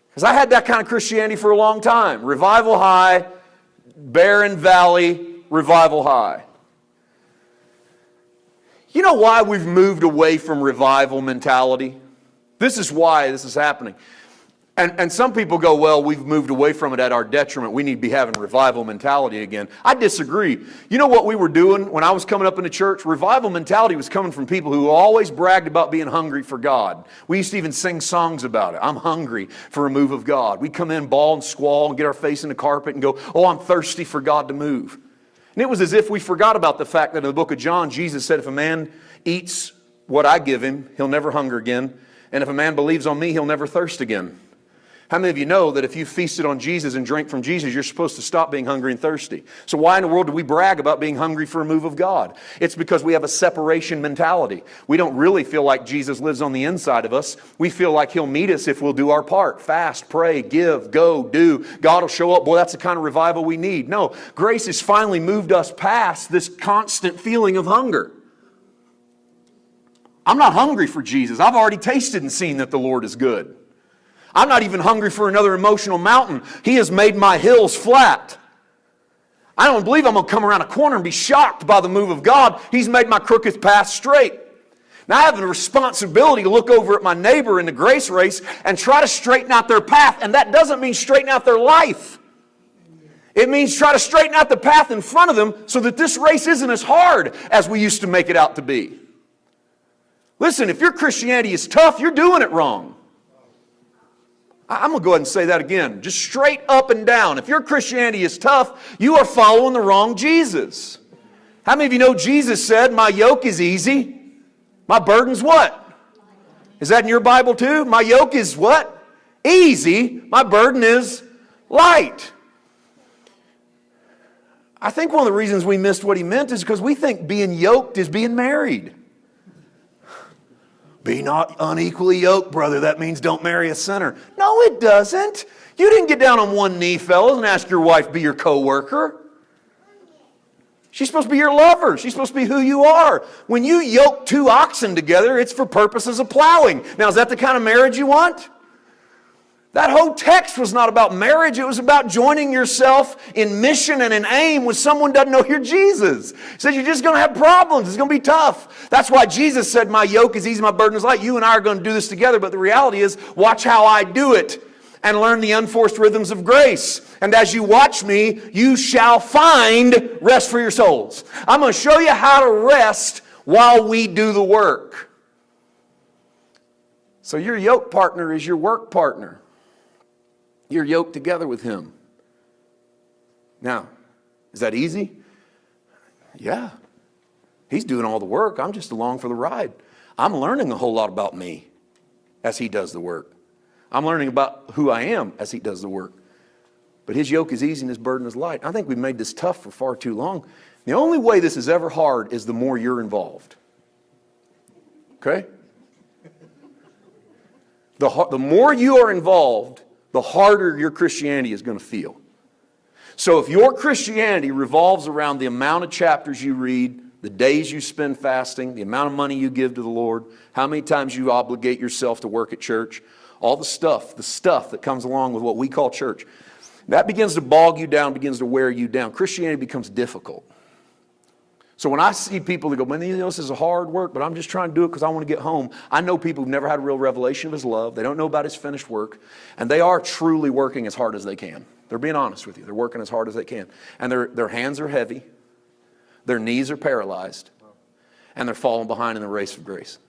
Because I had that kind of Christianity for a long time. Revival high, barren valley, revival high. You know why we've moved away from revival mentality? This is why this is happening. And some people go, well, we've moved away from it at our detriment. We need to be having revival mentality again. I disagree. You know what we were doing when I was coming up in the church? Revival mentality was coming from people who always bragged about being hungry for God. We used to even sing songs about it. I'm hungry for a move of God. We'd come in, bawl and squall, and get our face in the carpet and go, oh, I'm thirsty for God to move. And it was as if we forgot about the fact that in the book of John, Jesus said, if a man eats what I give him, he'll never hunger again. And if a man believes on me, he'll never thirst again. How many of you know that if you feasted on Jesus and drank from Jesus, you're supposed to stop being hungry and thirsty? So why in the world do we brag about being hungry for a move of God? It's because we have a separation mentality. We don't really feel like Jesus lives on the inside of us. We feel like He'll meet us if we'll do our part. Fast, pray, give, go, do. God will show up. Boy, that's the kind of revival we need. No, grace has finally moved us past this constant feeling of hunger. I'm not hungry for Jesus. I've already tasted and seen that the Lord is good. I'm not even hungry for another emotional mountain. He has made my hills flat. I don't believe I'm going to come around a corner and be shocked by the move of God. He's made my crooked path straight. Now I have a responsibility to look over at my neighbor in the grace race and try to straighten out their path. And that doesn't mean straighten out their life. It means try to straighten out the path in front of them so that this race isn't as hard as we used to make it out to be. Listen, if your Christianity is tough, you're doing it wrong. I'm going to go ahead and say that again. Just straight up and down. If your Christianity is tough, you are following the wrong Jesus. How many of you know Jesus said, my yoke is easy, my burden's what? Is that in your Bible too? My yoke is what? Easy, my burden is light. I think one of the reasons we missed what He meant is because we think being yoked is being married. Be not unequally yoked, brother. That means don't marry a sinner. No, it doesn't. You didn't get down on one knee, fellas, and ask your wife to be your co-worker. She's supposed to be your lover. She's supposed to be who you are. When you yoke two oxen together, it's for purposes of plowing. Now, is that the kind of marriage you want? That whole text was not about marriage. It was about joining yourself in mission and in aim when someone doesn't know you're Jesus. He said you're just going to have problems. It's going to be tough. That's why Jesus said, my yoke is easy, my burden is light. You and I are going to do this together. But the reality is, watch how I do it and learn the unforced rhythms of grace. And as you watch me, you shall find rest for your souls. I'm going to show you how to rest while we do the work. So your yoke partner is your work partner. You're yoked together with Him. Now, is that easy? Yeah. He's doing all the work. I'm just along for the ride. I'm learning a whole lot about me as He does the work. I'm learning about who I am as He does the work. But His yoke is easy and His burden is light. I think we've made this tough for far too long. The only way this is ever hard is the more you're involved. Okay? The more you are involved, the harder your Christianity is going to feel. So if your Christianity revolves around the amount of chapters you read, the days you spend fasting, the amount of money you give to the Lord, how many times you obligate yourself to work at church, all the stuff that comes along with what we call church, that begins to bog you down, begins to wear you down. Christianity becomes difficult. So when I see people that go, man, this is a hard work, but I'm just trying to do it because I want to get home. I know people who've never had a real revelation of His love. They don't know about His finished work. And they are truly working as hard as they can. They're being honest with you. They're working as hard as they can. And their hands are heavy. Their knees are paralyzed. And they're falling behind in the race of grace.